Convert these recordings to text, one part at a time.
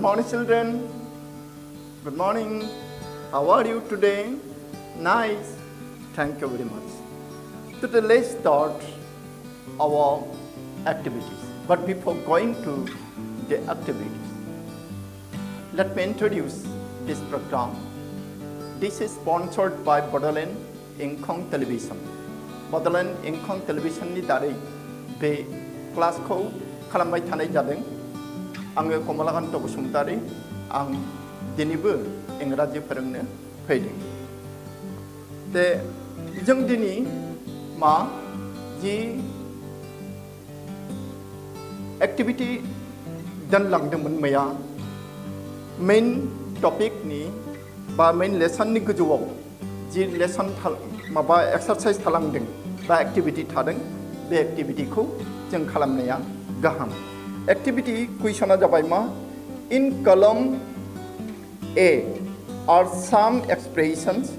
morning, children. Good morning. How are you today? Nice. Thank you very much. Today, let's start our activities. But before going to the activities, let me introduce this program. This is sponsored by Bodoland Inkong Television. Bodoland Inkong Television ni dari be kelas ko खालामबाय थानाय जादों आङो कमलाकान्त बसुमतारी आं दिनैबो इंराजि फोरोंनो फैदों ते जों दिनै मा जि एक्टिविटी दोनलांदोंमोन मैया मेन टपिकनि बा मेन लेसननि गोजौआव जि लेसन माबा एक्सारसाइज थालांदों बा एक्टिविटी थादों बे एक्टिविटीखौ जों खालामनाया गाहाम एक्टिविटी कुइसना जाबाय मा इन कलम A are some expressions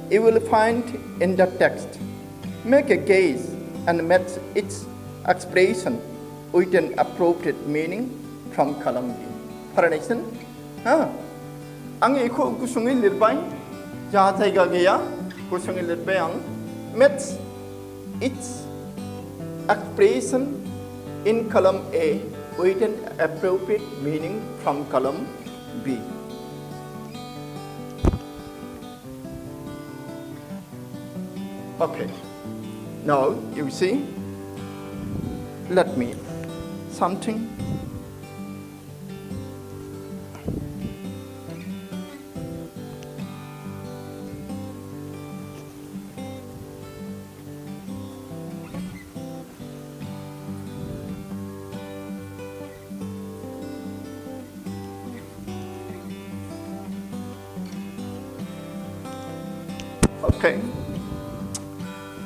you will find in the text. Make a guess and match its expression with an appropriate meaning from column B. फरायनायसन आं इखौ गुसुङै लिरबाय जा जायगा गैया गुसुङै लिरबाय आं match its expression in column A with an appropriate meaning from column B. Okay, now you see, let me something. Okay.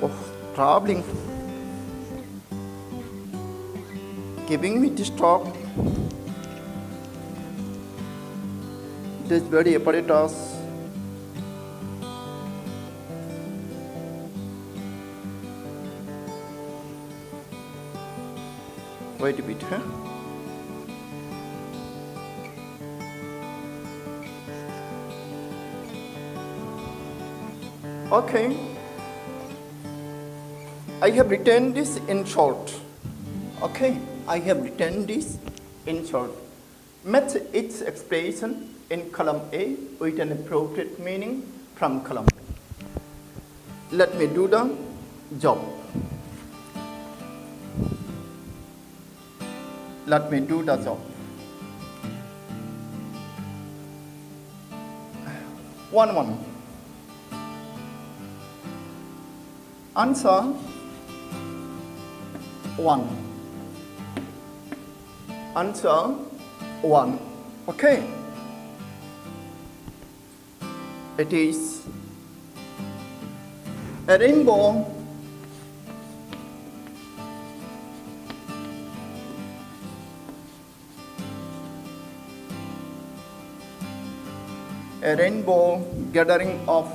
Oh, traveling. Giving me this talk. This very apparatus. Wait a bit, huh? Okay, I have written this in short. Okay, I have written this in short. Match its expression in column A with an appropriate meaning from column B. Let me do the job. Let me do the job. 1-1. Answer 1. Answer 1. Okay. It is a rainbow. A rainbow gathering of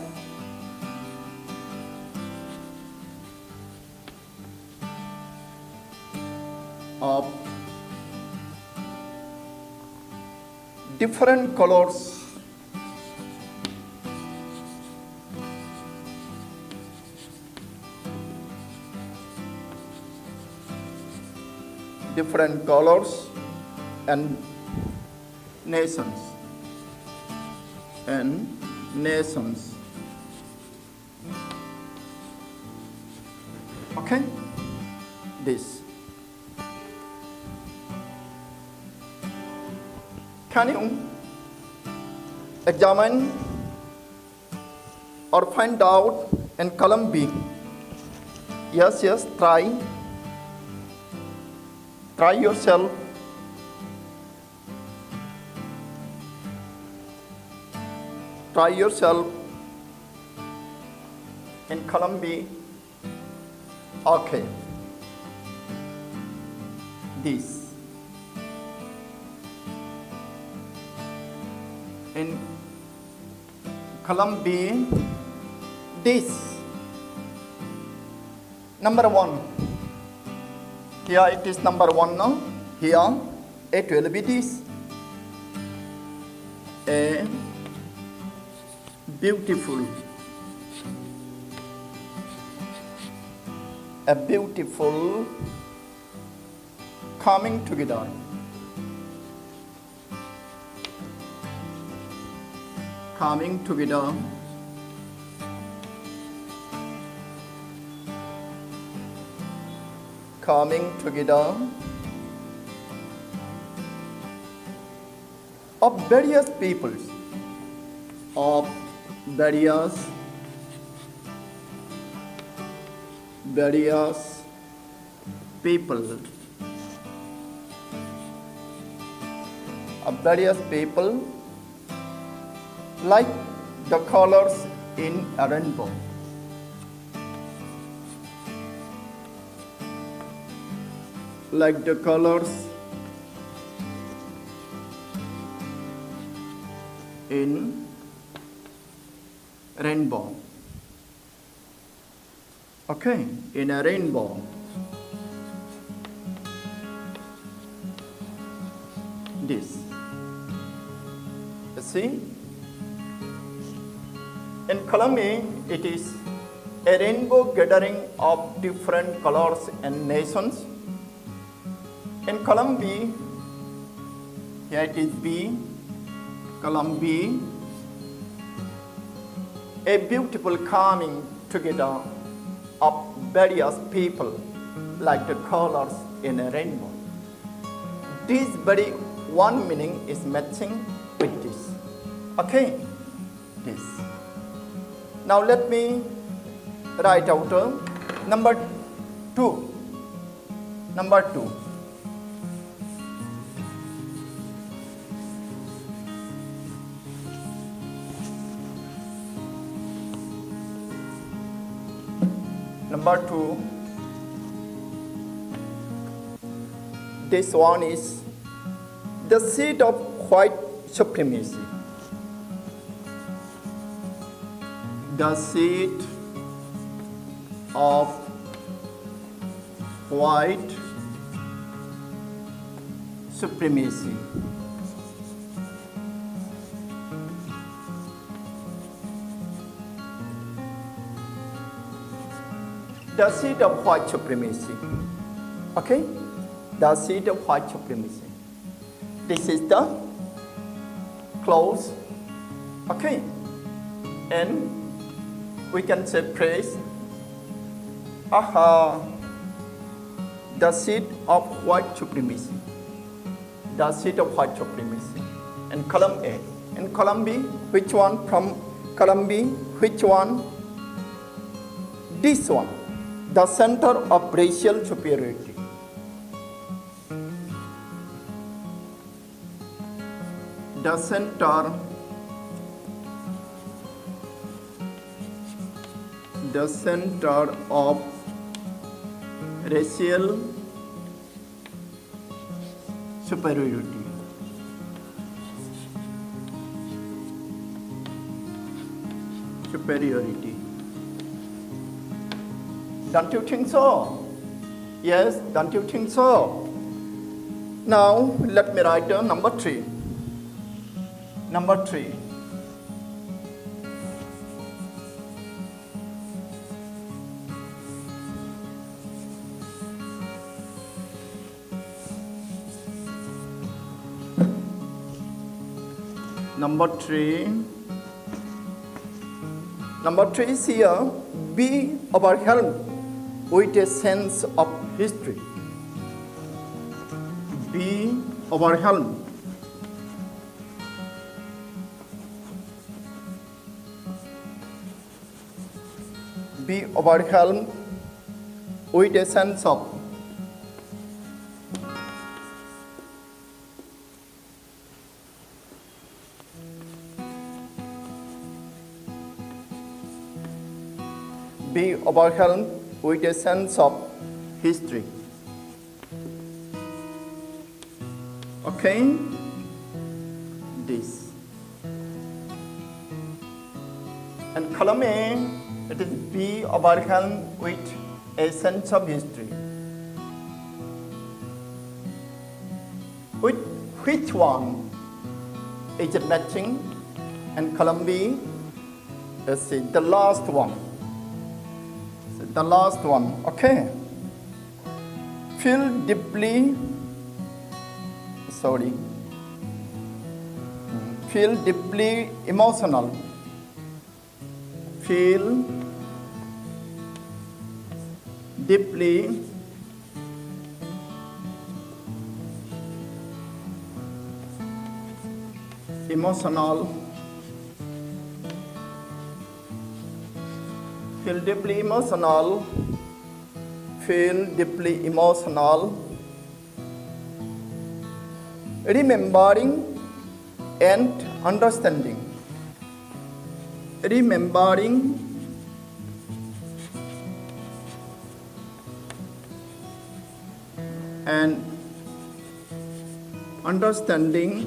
different colors and nations okay this. Can you examine or find out in column B? Yes, try yourself. Try yourself in column B. Okay. This. In column B, this. Number 1. Here it is number 1 now. Here it will be this. a beautiful coming together of various peoples, of various people, like the colors in a rainbow. Like the colors in rainbow. Okay, in a rainbow. This. You see? In column A, it is a rainbow gathering of different colors and nations. In column B, here it is B, column B, a beautiful coming together of various people like the colors in a rainbow. This very one meaning is matching with this. Okay, this. Now let me write out number 2. Number 2. Number 2, this one is the seed of white supremacy. The seed of white supremacy. The seed of white supremacy. Okay? The seed of white supremacy. This is the clause. Okay? And we can say phrase. Aha! The seed of white supremacy. The seed of white supremacy. And column A. And column B, which one from column B? Which one? This one. The center of racial superiority. The center of racial superiority. Don't you think so? Yes, don't you think so? Now, let me write number 3. Number 3. Number 3 is here, be overwhelmed with a sense of history. Be overwhelmed with a sense of history. Okay? This. And column A, it is be overwhelmed with a sense of history. With which one? is it matching? And column B, let's see, the last one. So the last one, okay. Feel deeply, feel deeply emotional. Feel deeply emotional. Feel deeply emotional. Feel deeply emotional. Remembering and understanding. Remembering and understanding.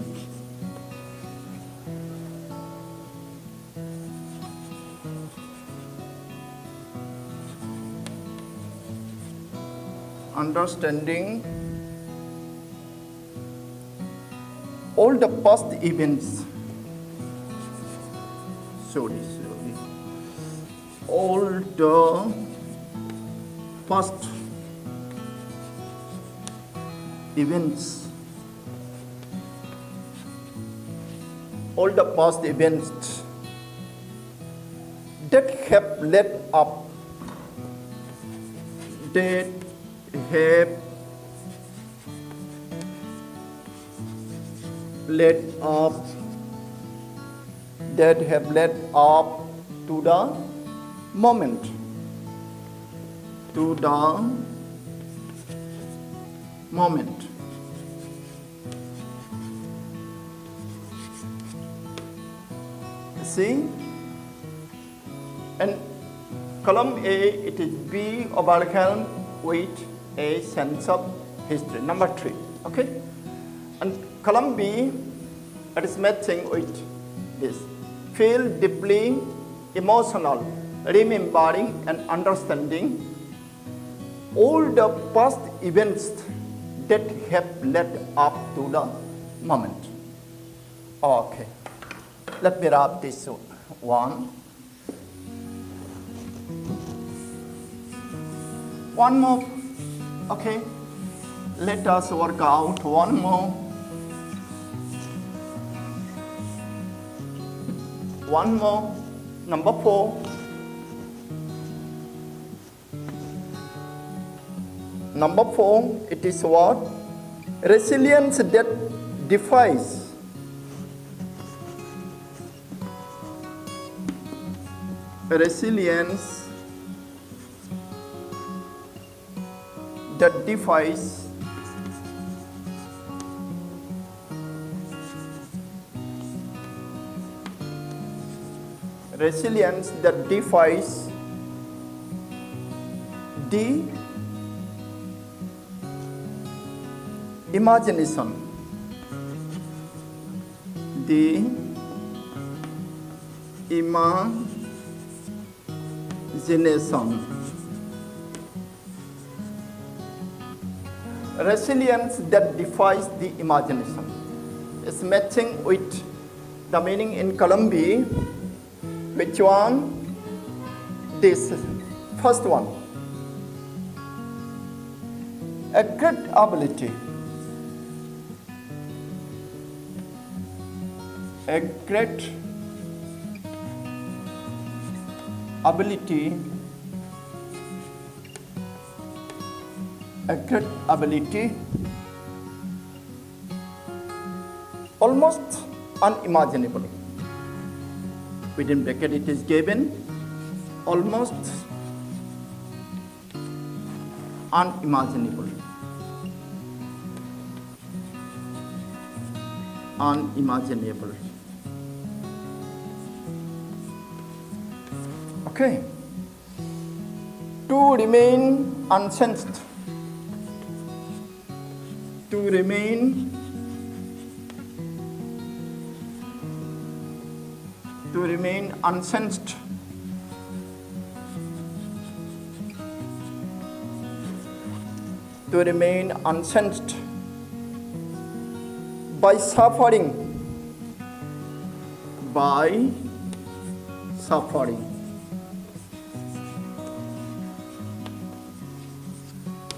Understanding all the past events. All the past events. All the past events that have led up. That have led up. That have led up to the moment. To the moment. See? And column A, it is be overwhelmed with a sense of history. Number 3, okay? And column B, it is matching with this. Feel deeply emotional, remembering and understanding all the past events that have led up to the moment. Okay, let me wrap this one. One more, okay? Let us work out one more. One more, number 4. Number 4, it is what? Resilience that defies. Resilience that defies resilience that defies the imagination. The imagination. Resilience that defies the imagination is matching with the meaning in column B. Which one? This first one. A great ability. A great ability. A great ability. Almost unimaginable. Within bracket it is given almost unimaginable. Unimaginable. Okay. To remain unsensed. To remain unsensed. To remain unsensed by suffering by suffering.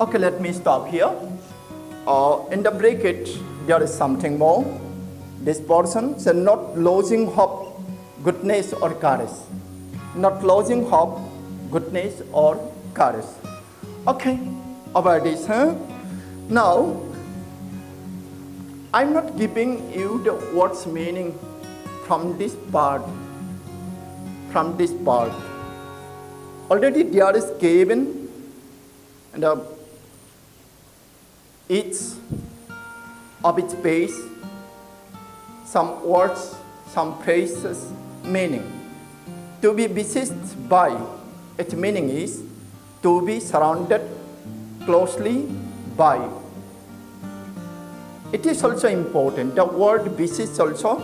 Okay, let me stop here. In the bracket, there is something more. This portion said not losing hope, goodness or courage. Not losing hope, goodness or courage. Okay, about this, huh? Now, I'm not giving you the words meaning from this part. Already there is given and each of its base, some words, some phrases, meaning. To be besieged by, its meaning is to be surrounded closely by. It is also important. The word besieged is also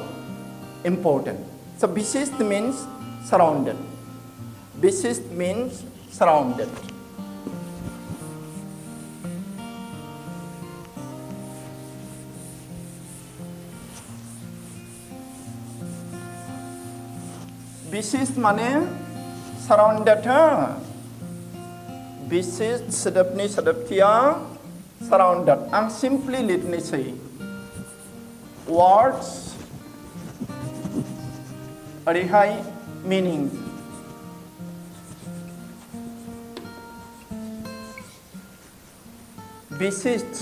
important. So besieged means surrounded. Besieged means surrounded. Besieged means surrounded. Besieged sedapni sedaptia surrounded. I'm simply let me say words high meaning. Besieged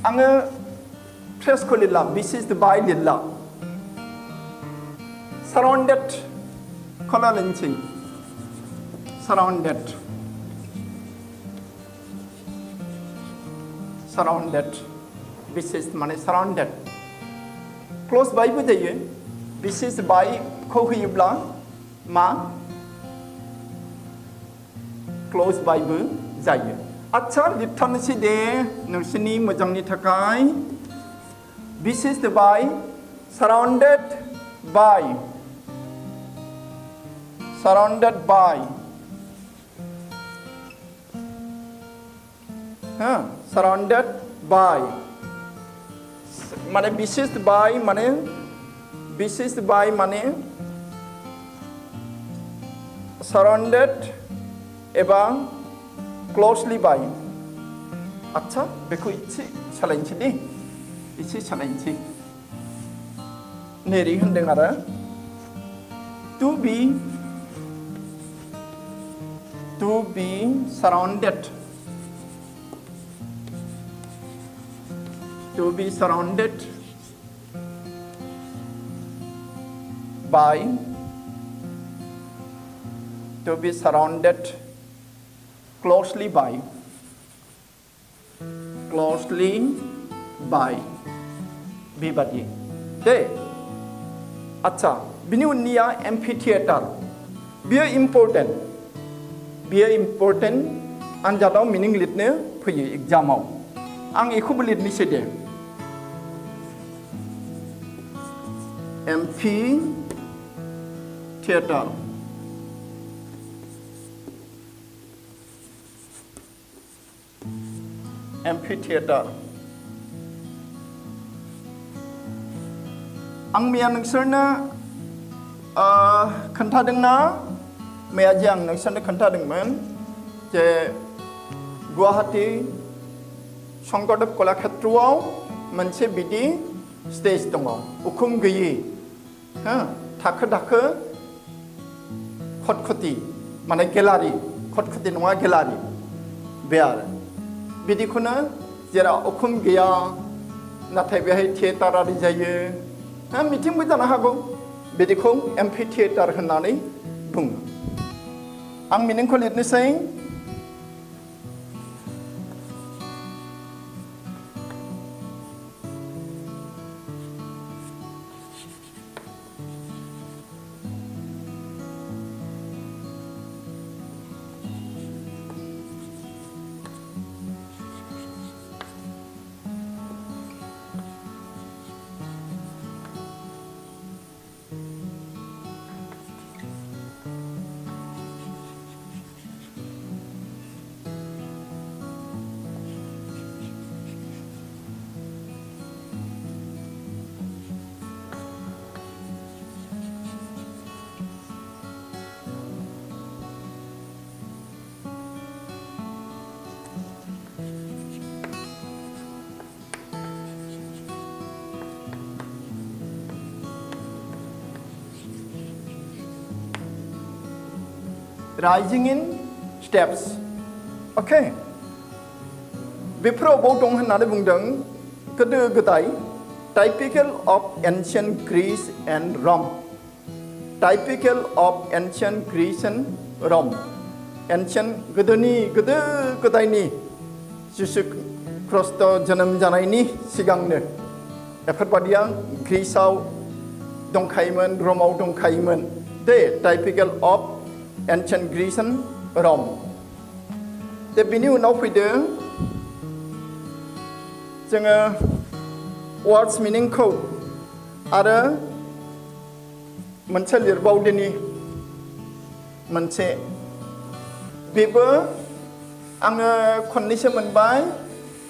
आङो फ्रेसखौ लिरला besieged by लिरला surrounded खौल' लिरनोसै surrounded besieged माने surrounded close by बो जायो besieged by खौ होयोब्ला मा close by बो जायो आच्छा लिरथारनोसै दे नोंसोरनि मोजांनि थाखाय besieged by surrounded by surrounded by माने besieged by माने surrounded एबा closely by आच्छा बेखौ इसे सालायनोसै दे इसे सालायनोसै नेरि होनदों आरो to be surrounded by closely by बेबादि दे आच्छा बिनि उननिया एम्फिथिएटार बियो इम्पोर्टेन्ट आनजादाव मिनिं लिरनो फैयो एग्जामाव आं बेखौबो लिरनोसै दे एम्फिथिएटार आं मैया नोंसोरनो खोन्थादोंना मैया जे आं नोंसोरनो खोन्थादोंमोन जे गुवाहाटी शंकरदेव कलाक्षेत्रआव मोनसे बिदि स्टेज दङ उखुम गैयै थाखो खटखटि माने गेलारि खटखटि नङा गेलारि बे आरो बिदिखौनो जेराव उखुम गैया नाथाय बेहाय थिएटार आरि जायो मिटिंबो जानो हागौ बिदिखौ एम्फिथिएटार होननानै बुङो आं मिनिंखौ लिरनोसै rising in steps. Okay. बेफोराव बाव दं होननानै बुंदों गोदो गोदाय typical of ancient Greece and Rome. Typical of ancient Greece and Rome. Ancient गोदो गोदायनि जिसु ख्रिस्ट' जोनोम जानायनि सिगांनो बेफोरबादिया ग्रीसआव दंखायोमोन रमाव दंखायोमोन दे टाइपिकेल अफ एन्शियेन्ट ग्रीस एन्ड रम दे बिनि उनाव फैदों जोङो वार्ड्स मिनिंखौ आरो मोनसे लिरबावदिनि मोनसे बेबो आङो खननैसो मोनबाय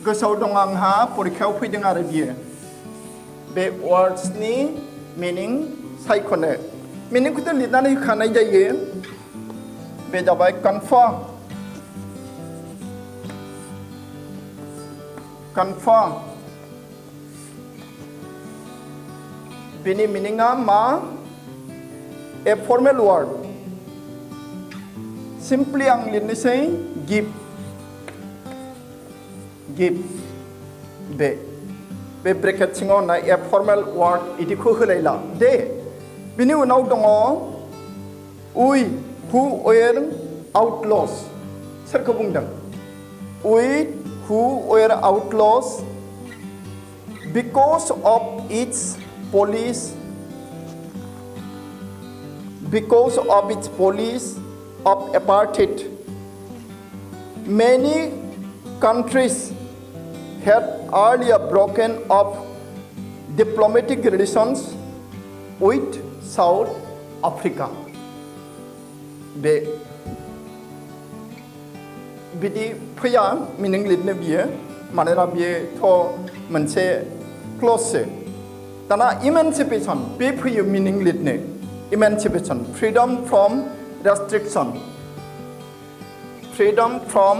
गोसोआव दं आंहा परिखायाव फैदों आरो बियो बे वार्ड्सनि मिनिं सायख'नो मिनिंखौथ' लिरनानै होखानाय जायो बे जाबाय कनफार्म बेनि मिनिङा मा ए फर्मेल वार्ड सिम्पलि आं लिरनोसै गिभ बे ब्रेकेट सिङाव होननाय ए फर्मेल वार्ड इदिखौ होलायला दे बिनि उनाव दङ उइ हु वेर आउटलस सोरखौ बुंदों उइ who were outlaws because of its police of apartheid many countries had earlier broken off diplomatic relations with South Africa. बे बिदि फैया मिनिं लिरनो बियो मानोना बियोथ' मोनसे क्ल'जसो दाना इमेन्सिपेसन बे फैयो मिनिं लिरनो emancipation freedom from restriction freedom from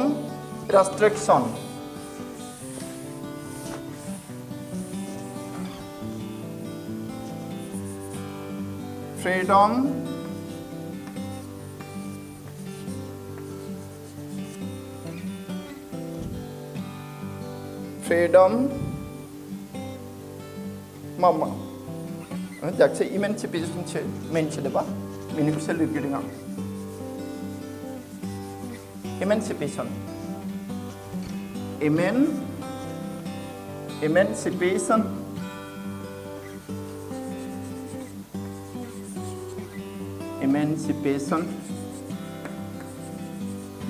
restriction freedom mama jakse emancipation che mention ba meaning se ligiring am emancipation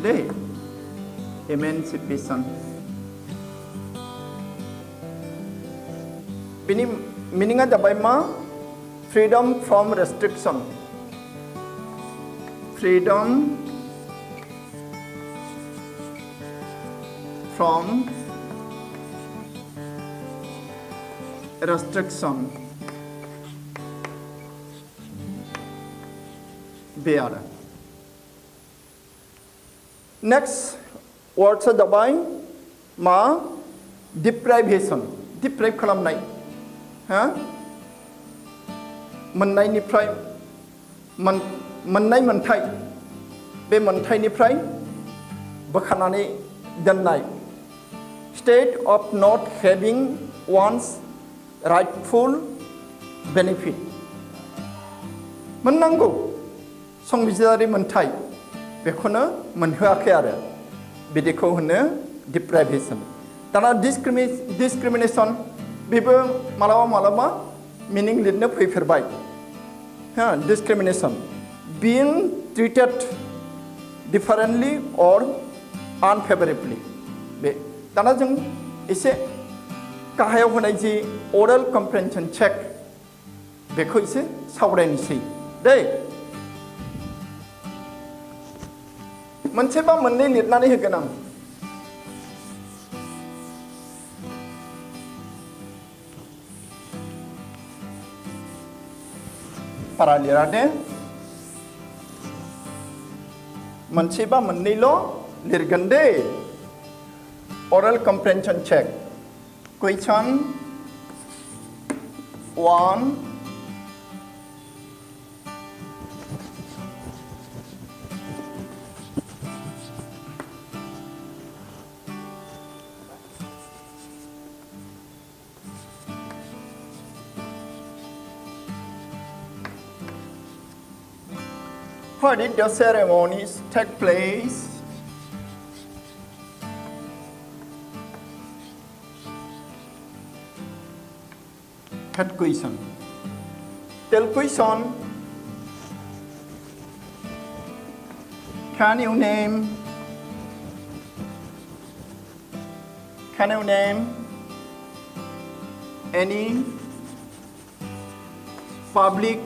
de emancipation bini meaning a jabai ma freedom from restriction freedom from restriction bear next word sa dabai ma deprivation deprive खालामनाय ha मोननायनिफ्राय मोननाय मोनथाय बे मोनथायनिफ्राय बोखारनानै दोननाय state of not having one's rightful benefit मोननांगौ संबिजिरारि मोनथाय बेखौनो मोनहोआखै आरो बिदिखौ होनो deprivation दाना discrimination बेबो मालाबा meaning लिरनो फैफेरबाय हा discrimination being treated differently or unfavorably बे दाना जों एसे गाहायाव होनाय जि oral comprehension check बेखौ एसे सावरायनोसै दे मोनसे बा मोननै लिरनानै होगोन आं बारा लिरा दे मोनसे बा मोननैल' लिरगोन दे oral comprehension check question 1 2 Where did the ceremonies take place? Third question. Third question. Can you name any public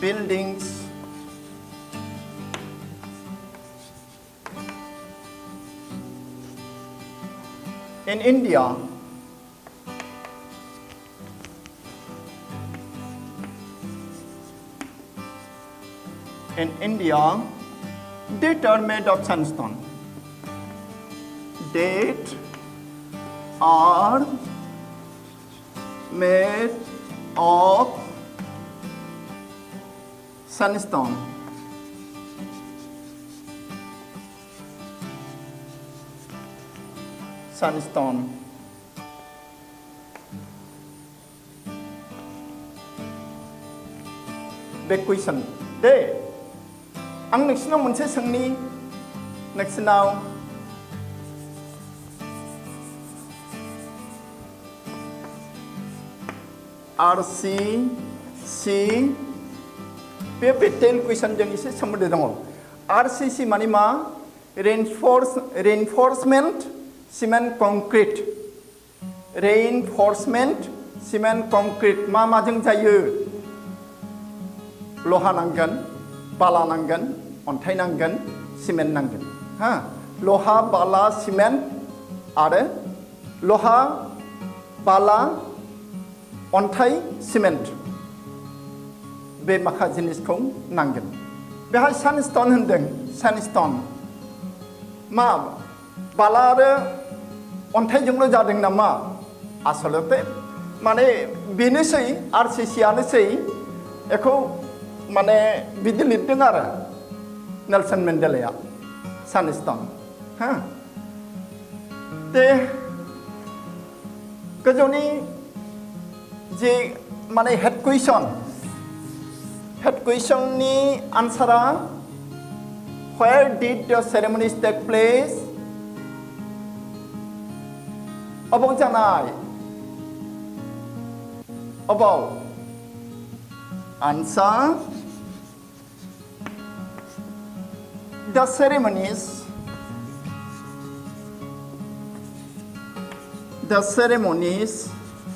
buildings in India that are made of sandstone? That are made of sandstone. Big question. Day. Ang nagsinaw munse sangni nagsinaw RCC betel question jang ise somode dong. RCC mani ma reinforcement cement concrete. Reinforcement cement concrete ma jang jayo. Loha nanggan, bala nanggan, अन्थाइ नांगोन cement नांगोन हा लहा बाला cement आरो लहा बाला अन्थाइ cement बे माखा जिनिसखौ नांगोन बेहाय सानस्टोन होनदों सानस्टोन मा बाला आरो अन्थाइजोंल' जादों नामा आसलते माने बेनोसै आरसीसी आनोसै एखौ माने बिदि लिरदों आरो नेल्सन मेंडेलाया सानस्टोन हा ते गोजौनि जे माने हेड क्वेश्चननि आन्सारा where did the ceremonies take place above जानाय above answer The ceremonies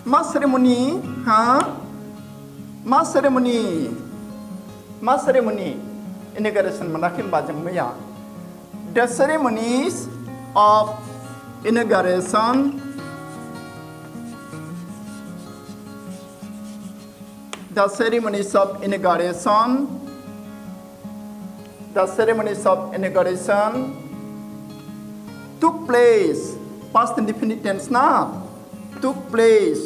ma ceremony ha ma ceremony inauguration manakin bajang maya the ceremonies of inauguration took place past indefinite tense na took place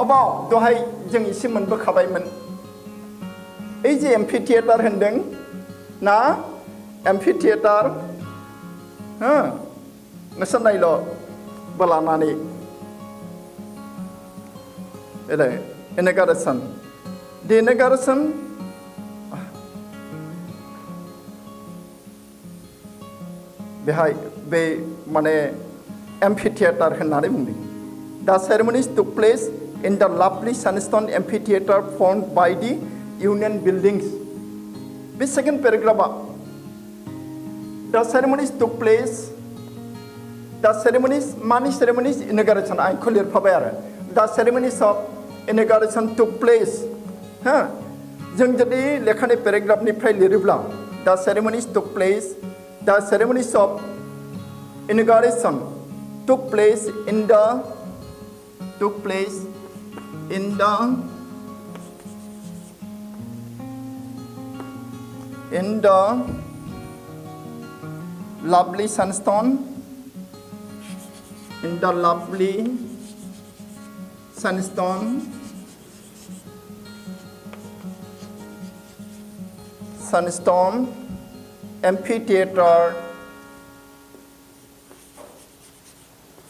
about दहाय जों एसे मोनबोखाबायमोन এই যে एम्फिथिएटार होनदों ना एम्फिथिएटार हो नोंसोर Nile' बोलानानै inauguration the inauguration बेहाय बे माने एम्फिथिएटार होननानै बुंदों The ceremonies took place in the lovely sandstone amphitheater formed by the Union buildings. The second paragraph. The ceremonies took place. The ceremonies, many ceremonies inauguration. I clear pabayar. The ceremonies of inauguration took place. जों जुदि लेखानि पेराग्राफनिफ्राय लिरोब्ला the ceremonies took place. The ceremonies of inauguration took place in the lovely sandstone amphitheater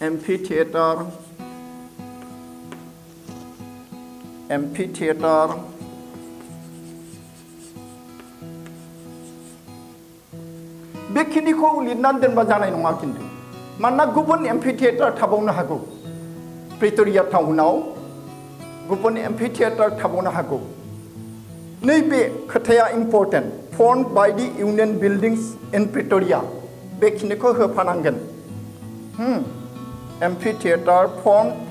amphitheater, amphitheater, बेखिनिखौ लिरनानै दोनबा जानाय नङा खिन्थु मानोना गुबुन एम्फिथियेटार थाबावनो हागौ प्रिटरिया टाउनाव गुबुन एम्फिथियेटार थाबावनो हागौ नैबे खोथाया important formed by the union buildings in Pretoria बेखिनिखौ होफानांगोन amphitheatre formed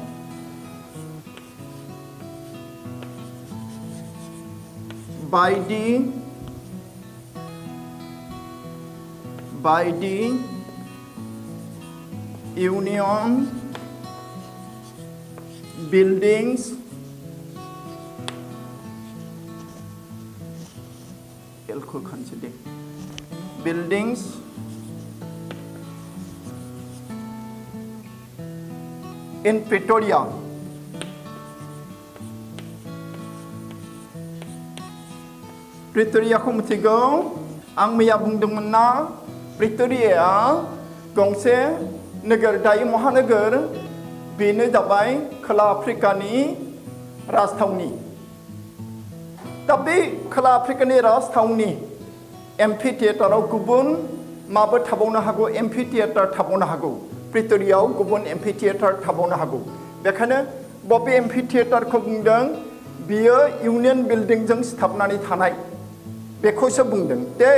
by the union buildings buildings in Pretoria प्रिटरियाखौ मिथिगौ आं मैया बुंदोंमोन ना प्रिटरियाया गंसे नोगोर दायो महानोगोर बेनो जाबाय खोला आफ्रिकानि राजथावनि दा बे खोला आफ्रिकानि राजथावनि एम्फिथियेटाराव गुबुन माबो थाबावनो हागौ एम्फिथियेटार थाबावनो हागौ प्रिटरियाव गुबुन एम्फिथियेटार थाबावनो हागौ बेखायनो बबे एम्फिथियेटारखौ बुंदों बियो इउनियन बिल्डिंजों सिथाबनानै थानाय बेखौसो बुंदों दे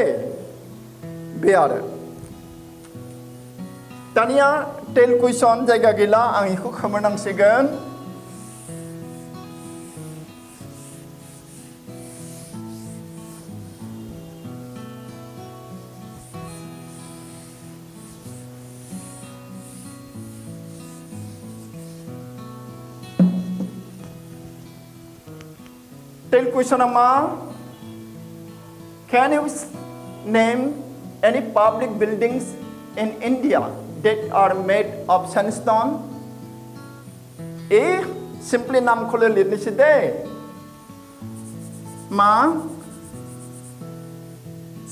बे आरो दानिया टेल कुइसन जायगा गैला आं बेखौ खोमोरनांसिगोन टेल कुइसना मा Can you name any public buildings in India that are made of sandstone? Simply नामखौल' लिरनोसै दे मा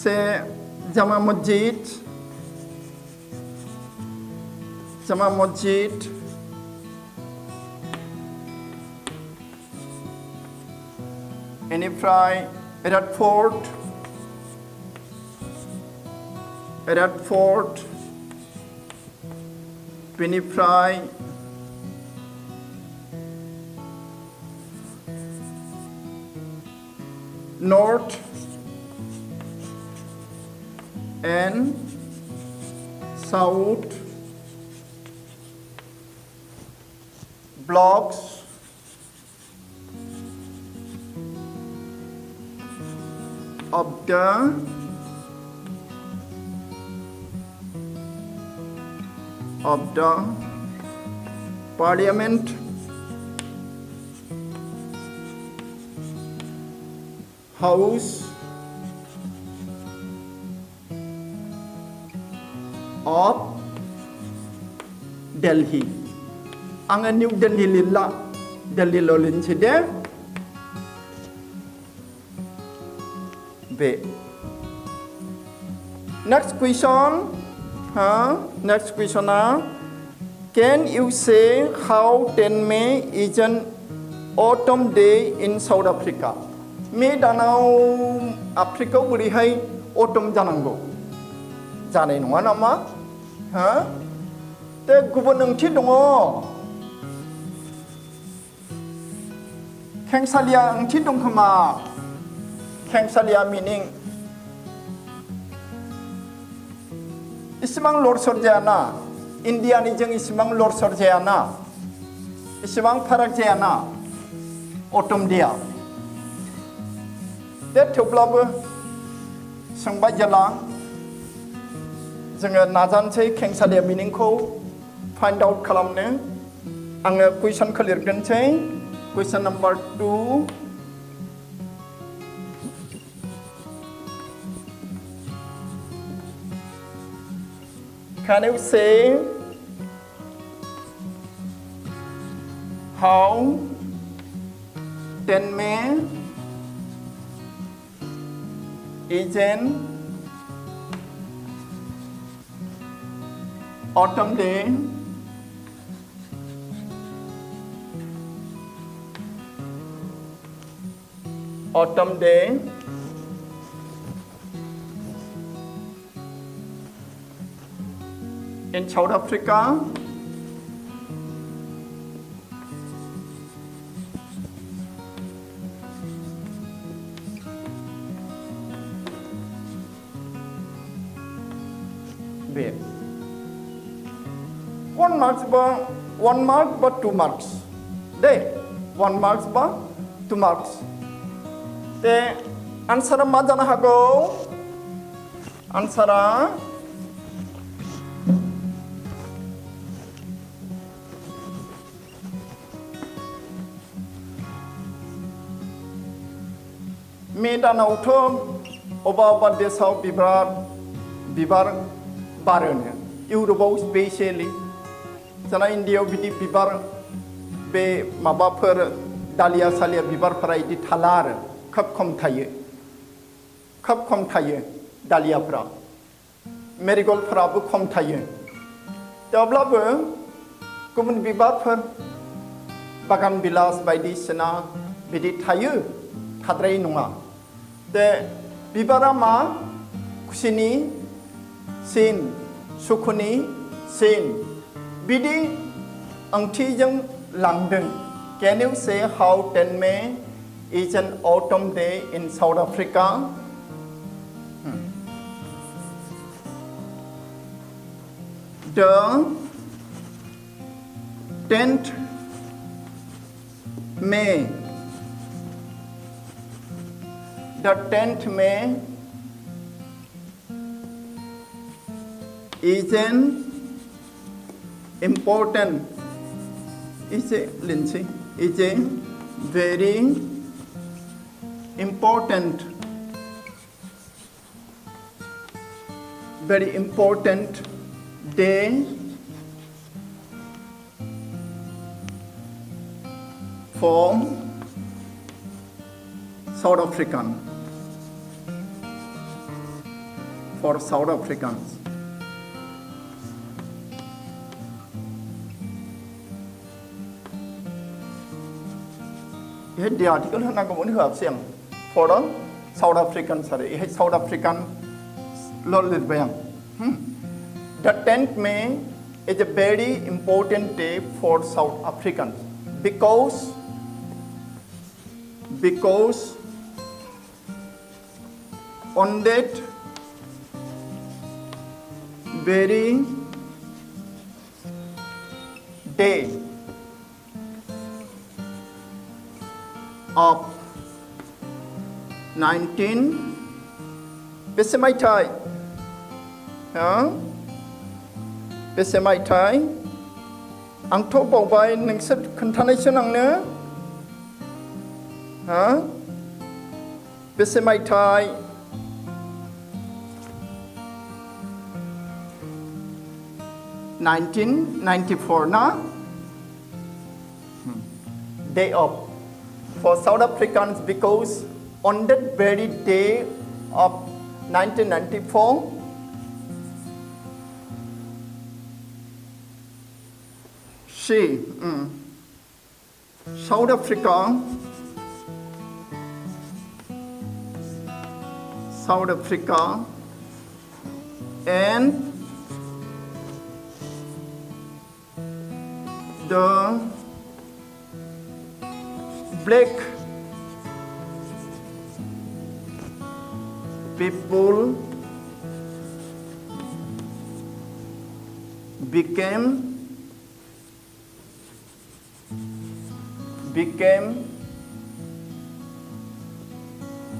से जामा मस्जिद बेनिफ्राय Redford बेनिफ्राय North and South blocks of the Parliament House of Delhi आङो new Delhi लिरला दिल्लील' लिरनोसै they bay next question next question can you say how 10 May is an autumn day in South Africa मे दानाव आफ्रिकायाव बोरैहाय autumn जानांगौ जानाय नङा नामा दे गुबुन ओंथि दङ खेंसालिया ओंथि दं खोमा खेंसालिया मिनिं इसिबां लरसर जायाना इन्डियानिजों इसिबां लरसर जायाना इसिबां फाराग जायाना अटम डेया दे थेवब्लाबो सोंबाय जेला जोङो नाजानोसै खेंसालिया मिनिंखौ फाइन्ड आउट खालामनो आङो कुइसनखौ लिरगोनसै question number 2 Can you say how 10 May is an autumn day autumn day in South Africa. Wait. 1 mark but 2 marks. Day 1 marks but 2 marks. The answer madana hago. Answer मेदानावथ' अबा देशाव बिबार बारोनो इउर'पआव स्पेशेलि जाना इण्डियायाव बिदि बिबार बे माबाफोर दालिया सालिया बिबारफोरा इदि थाला आरो खोब खम थायो दालियाफोरा मेरिगल्डफोराबो खम थायो थेवब्लाबो गुबुन बिबारफोर बागान बिलास बायदिसिना बिदि थायो थाद्राय नङा दे बिबारा मा खुसिनि सिन सुखुनि सिन बिदि ओंथिजों लांदों Can you say how 10 May is an autumn day in South Africa? The 10th May. The 10th May is an important, is a very important day for South Africans. The article has not gone for the South Africans. South African The 10th May is a very important day for South Africans because on that very day of 19 Besemaitai Besemaitai आंथ' बावबाय नोंसोर खोन्थानायसो आंनो बेसेमाइथाय 1994 na day off for South Africans because on that very day of 1994 South Africa and the black people became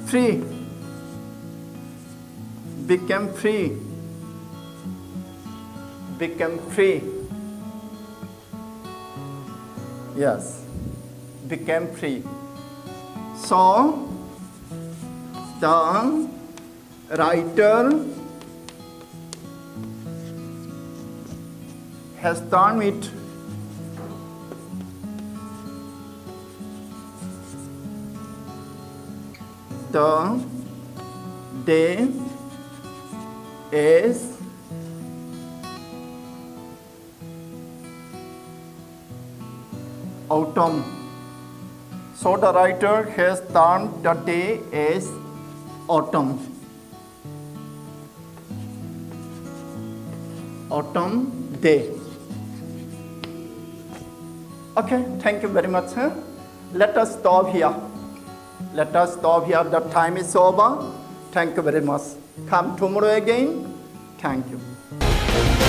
free. Yes, became free. So the writer has done it the day is autumn So the writer has turned the day as autumn. Autumn day. Okay, thank you very much. Let us stop here. Let us stop here. The time is over. Thank you very much. Come tomorrow again. Thank you.